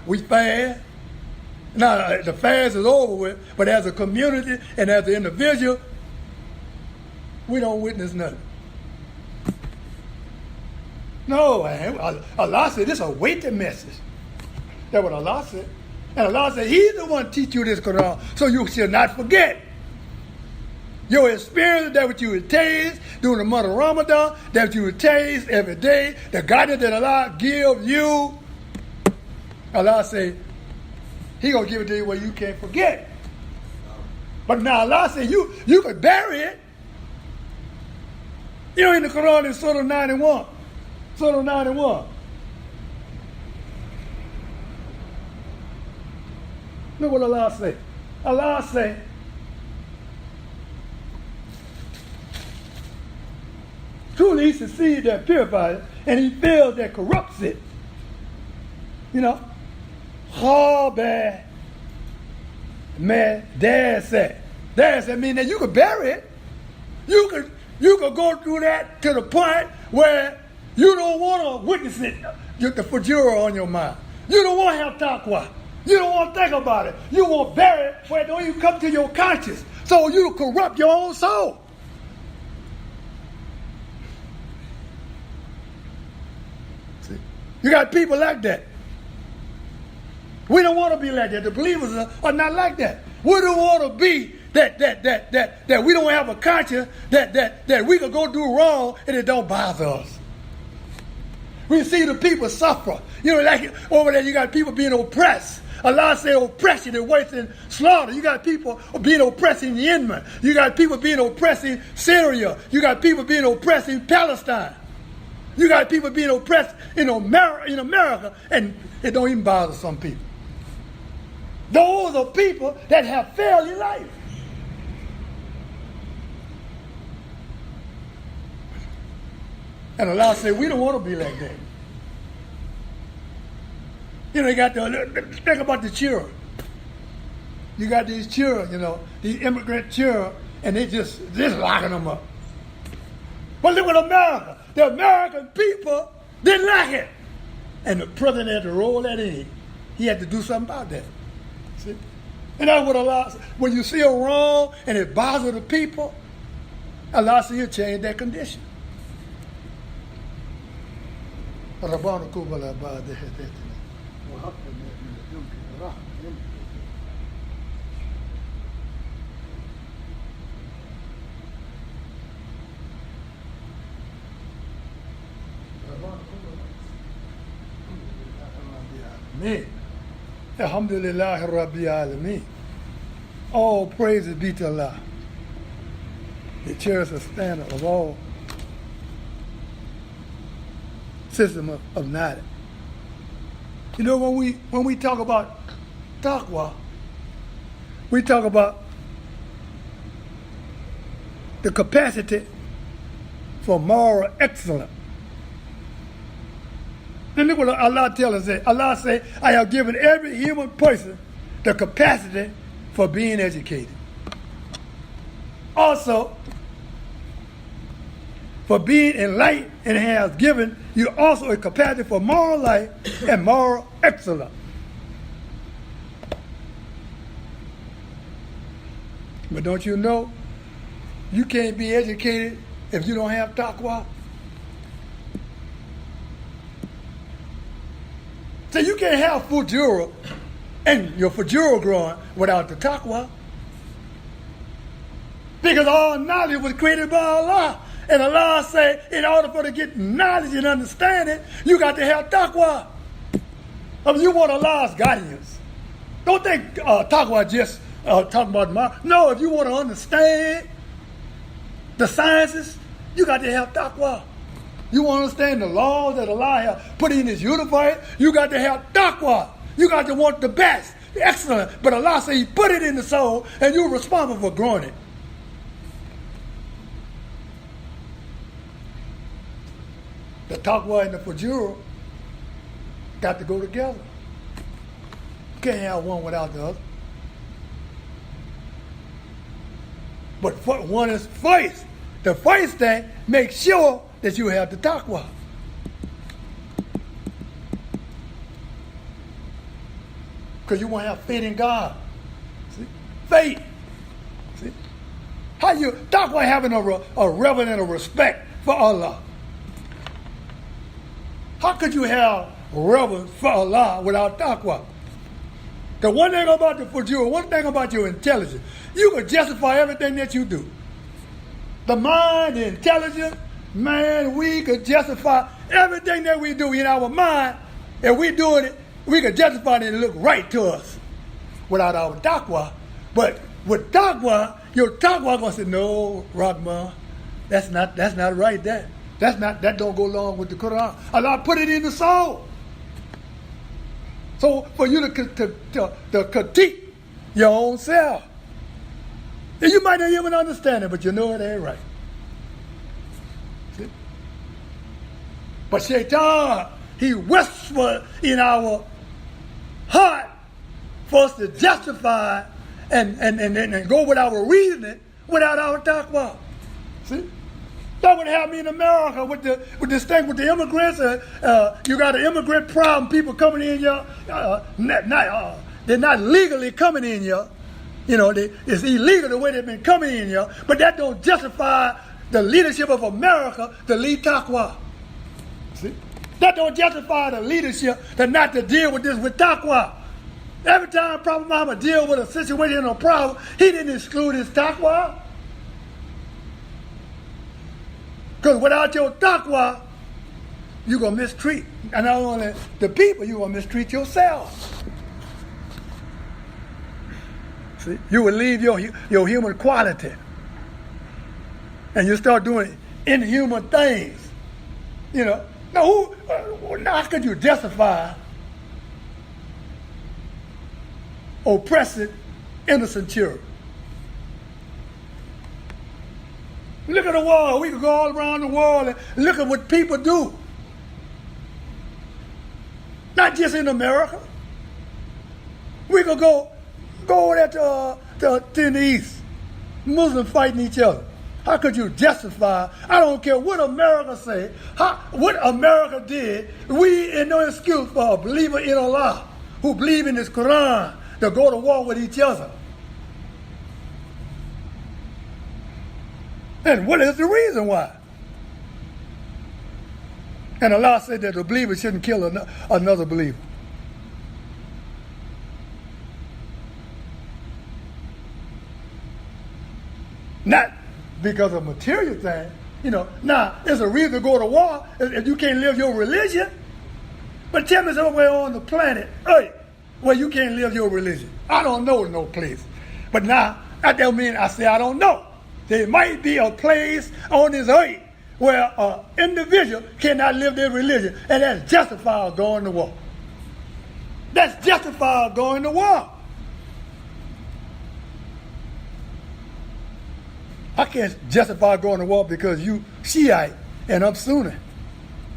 we fast. Now, the fast is over with, but as a community and as an individual, we don't witness nothing. No, Allah said this is a weighted message. That's what Allah said. And Allah said He's the one teach you this Quran, so you shall not forget. Your experience, that what you would taste during the month of Ramadan, that what you would taste every day, the guidance that Allah give you. Allah say He gonna give it to you where you can't forget. But now Allah said you could bury it. You know, in the Quran in Surah 91. Surah 91. Look what Allah say. Allah say, truly He succeeds that purifies it, and He fails that corrupts it. You know, Khabah Madasat. That means that you could bury it. You could go through that to the point where you don't want to witness it, the fajura on your mind. You don't want to have taqwa. You don't want to think about it. You want to bury it where it don't even come to your conscience. So you corrupt your own soul. See? You got people like that. We don't want to be like that. The believers are not like that. We don't want to be that we don't have a conscience, that we can go do wrong and it don't bother us. We see the people suffer. You know, like over there, you got people being oppressed. Allah said oppression is worse than slaughter. You got people being oppressed in Yemen. You got people being oppressed in Syria. You got people being oppressed in Palestine. You got people being oppressed in America, and it don't even bother some people. Those are people that have failed in life. And Allah said, we don't want to be like that. You know, you got to think about the children. You got these children, you know, these immigrant children, and they just locking them up. But look at America. The American people didn't like it. And the president had to roll that in. He had to do something about that. See? And that's what Allah said. When you see a wrong and it bothers the people, Allah said He'll change that condition. ربنا قبل بعد هديتنا وهب لنا من لدنك رحمة Alhamdulillah Rabbil Alameen. All praises be to Allah, the cherished standard of all system of knowledge. You know, when we talk about taqwa, we talk about the capacity for moral excellence. And look what Allah tells us. Allah said, I have given every human person the capacity for being educated. Also, for being enlightened, and has given you also a capacity for moral life and moral excellence. But don't you know, you can't be educated if you don't have taqwa. So you can't have fujura and your fujura growing without the taqwa. Because all knowledge was created by Allah. And Allah said, in order for to get knowledge and understanding, you got to have taqwa. I mean, you want Allah's guidance. Don't think taqwa just talking about mind. No, if you want to understand the sciences, you got to have taqwa. You want to understand the laws that Allah has put in His universe, you got to have taqwa. You got to want the best, the excellent. But Allah said He put it in the soul, and you're responsible for growing it. The taqwa and the fujur got to go together. You can't have one without the other. But one is first. The first thing, make sure that you have the taqwa. Because you won't have faith in God. See? Faith. See? How you, taqwa having a reverence and a respect for Allah. How could you have reverence for Allah without taqwa? The one thing about the fujur, one thing about your intelligence, you can justify everything that you do. The mind, the intelligence, man, we could justify everything that we do in our mind. If we're doing it, we could justify it and look right to us without our taqwa. But with taqwa, your taqwa gonna say, no, Rahman, that's not right. That don't go along with the Quran. Allah put it in the soul. So for you to critique your own self. And you might not even understand it, but you know it ain't right. See? But Shaitan, he whispers in our heart for us to justify and go with our reasoning without our taqwa. See? That would happen in America with this thing with the immigrants. You got an immigrant problem. People coming in here, they're not legally coming in here. You know, it's illegal the way they've been coming in here. But that don't justify the leadership of America to lead taqwa. See, that don't justify the leadership to not to deal with this with taqwa. Every time Prophet Muhammad deal with a situation or problem, he didn't exclude his taqwa. Because without your taqwa, you're going to mistreat. And not only the people, you're going to mistreat yourself. See? You will leave your human quality. And you start doing inhuman things. You know. Now, how could you justify oppressing innocent children? Look at the world. We could go all around the world and look at what people do. Not just in America. We could go there to the East. Muslims fighting each other. How could you justify? I don't care what America say. What America did. We ain't no excuse for a believer in Allah who believe in this Quran to go to war with each other. And what is the reason why? And Allah said that the believer shouldn't kill another believer. Not because of material thing. You know, now, there's a reason to go to war if you can't live your religion. But tell me somewhere on the planet Earth where you can't live your religion. I don't know no place. But now, that don't mean I say I don't know. There might be a place on this earth where an individual cannot live their religion, and that's justified going to war. That's justified going to war. I can't justify going to war because you Shiite and I'm Sunni.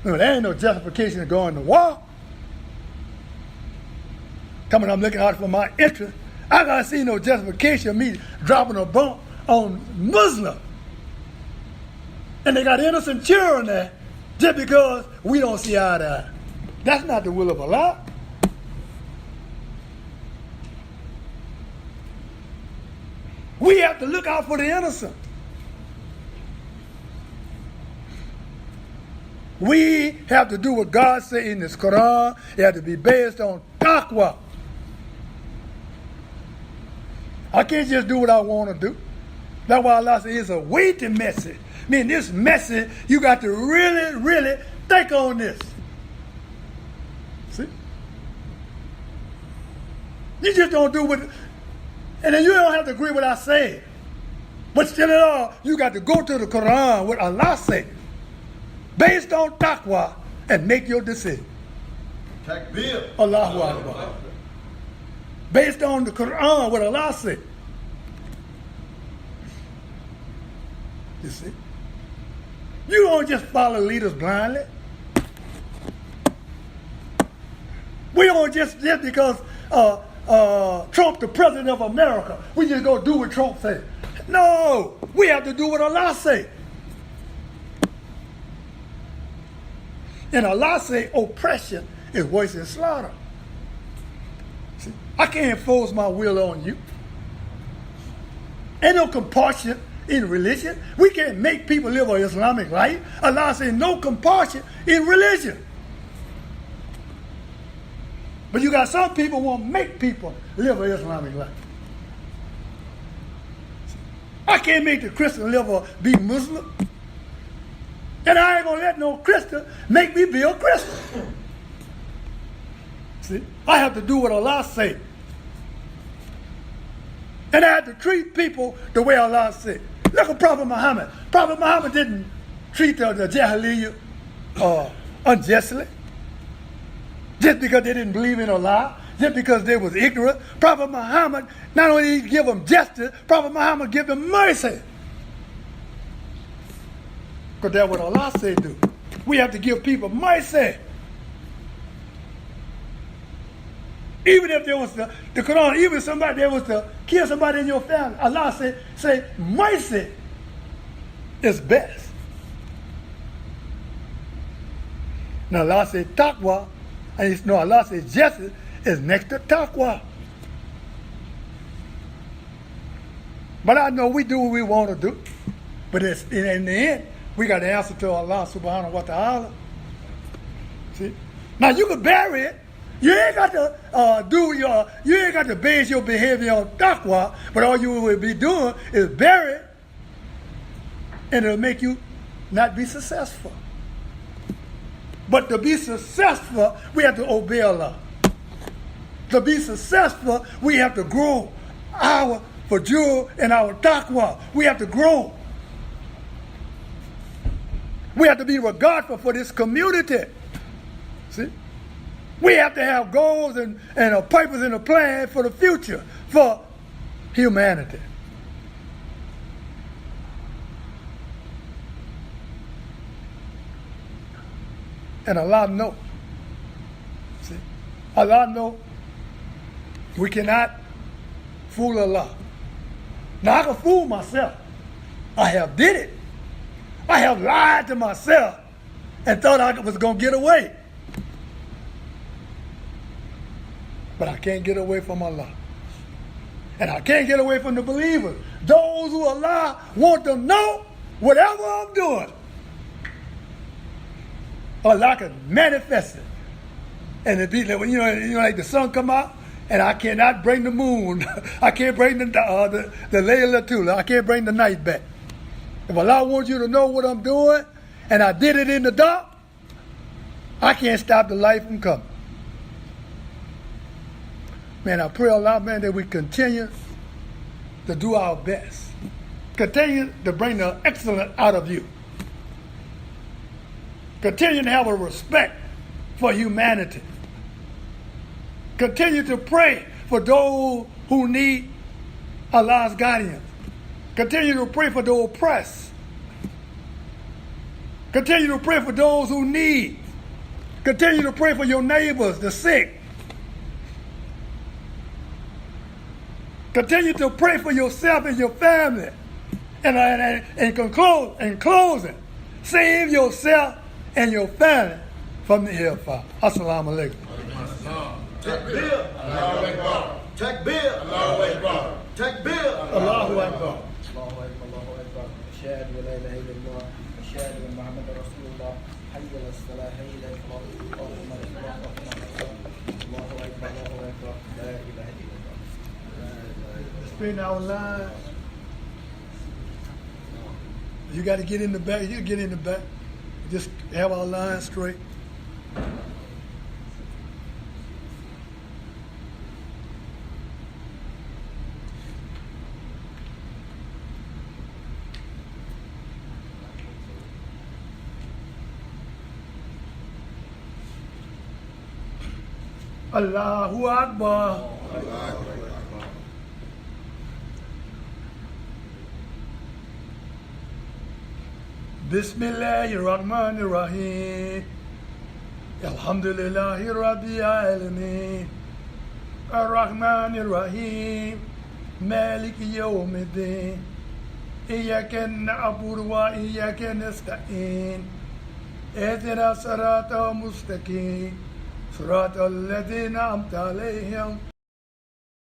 No, there ain't no justification of going to war. Coming, I'm looking out for my interest. I gotta see no justification of me dropping a bomb on Muslim. And they got innocent children there just because we don't see eye to eye. That's not the will of Allah. We have to look out for the innocent. We have to do what God said in this Quran. It has to be based on taqwa. I can't just do what I want to do. That's why Allah says it's a weighty message. I mean, this message, you got to really, really think on this. See? You just don't do what, and then you don't have to agree with what I say. But still at all, you got to go to the Quran, what Allah said, based on taqwa, and make your decision. Takbir. Allahu Akbar. Based on the Quran, what Allah said. You see? You don't just follow leaders blindly. We don't just because Trump the president of America, we just go do what Trump said. No, we have to do what Allah said. And Allah say oppression is worse than slaughter. See, I can't force my will on you. Ain't no compulsion in religion. We can't make people live an Islamic life. Allah says no compulsion in religion. But you got some people who want to make people live an Islamic life. I can't make the Christian live or be Muslim. And I ain't going to let no Christian make me be a Christian. See, I have to do what Allah says. And I have to treat people the way Allah said. Look at Prophet Muhammad. Prophet Muhammad didn't treat the Jahiliyyah unjustly. Just because they didn't believe in Allah, just because they was ignorant. Prophet Muhammad not only did he give them justice, Prophet Muhammad gave them mercy. Because that's what Allah said do. We have to give people mercy. Even if there was the Quran, even if somebody there was to kill somebody in your family, Allah say mercy is best. Now Allah said taqwa, and Allah said justice is next to taqwa. But I know we do what we want to do. But in the end, we got to answer to Allah subhanahu wa ta'ala. See? Now you can bury it. You ain't got to you ain't got to base your behavior on taqwa, but all you will be doing is bury it, and it'll make you not be successful. But to be successful, we have to obey Allah. To be successful, we have to grow our fujur and our taqwa. We have to grow. We have to be regardful for this community. See? We have to have goals and a purpose and a plan for the future, for humanity. And Allah knows. See? Allah knows we cannot fool Allah. Now I can fool myself. I have did it. I have lied to myself and thought I was going to get away. But I can't get away from Allah. And I can't get away from the believers. Those who Allah want to know whatever I'm doing. Allah can manifest it. And it be like, like the sun come out, and I cannot bring the moon. I can't bring the Layla Tula. I can't bring the night back. If Allah wants you to know what I'm doing, and I did it in the dark, I can't stop the light from coming. Man, I pray Allah, man, that we continue to do our best. Continue to bring the excellence out of you. Continue to have a respect for humanity. Continue to pray for those who need Allah's guidance. Continue to pray for the oppressed. Continue to pray for those who need. Continue to pray for your neighbors, the sick. Continue to pray for yourself and your family. And in closing, save yourself and your family from the hellfire. Assalamu alaikum. Takbir. Allahu Akbar. Takbir. Allahu Akbar. Takbir. Allahu Akbar. الله أكبر الله أكبر أشهد أن لا إله إلا الله أشهد أن محمدا رسول الله حي على الصلاة حي على الفلاح اللهم الله أكبر الله أكبر لا إله إلا الله. Spin our line. You got to get in the back. You get in the back. Just have our line straight. Allahu Akbar. Bismillahir Rahmanir Rahim. Alhamdulillahi Rabbil Alameen. Ar-Rahmanir Rahim. Maliki Yawmiddin. Iyyaka na'budu wa iyyaka nasta'in. Ihdina siratal mustaqim. صراط الذين أنعمت عليهم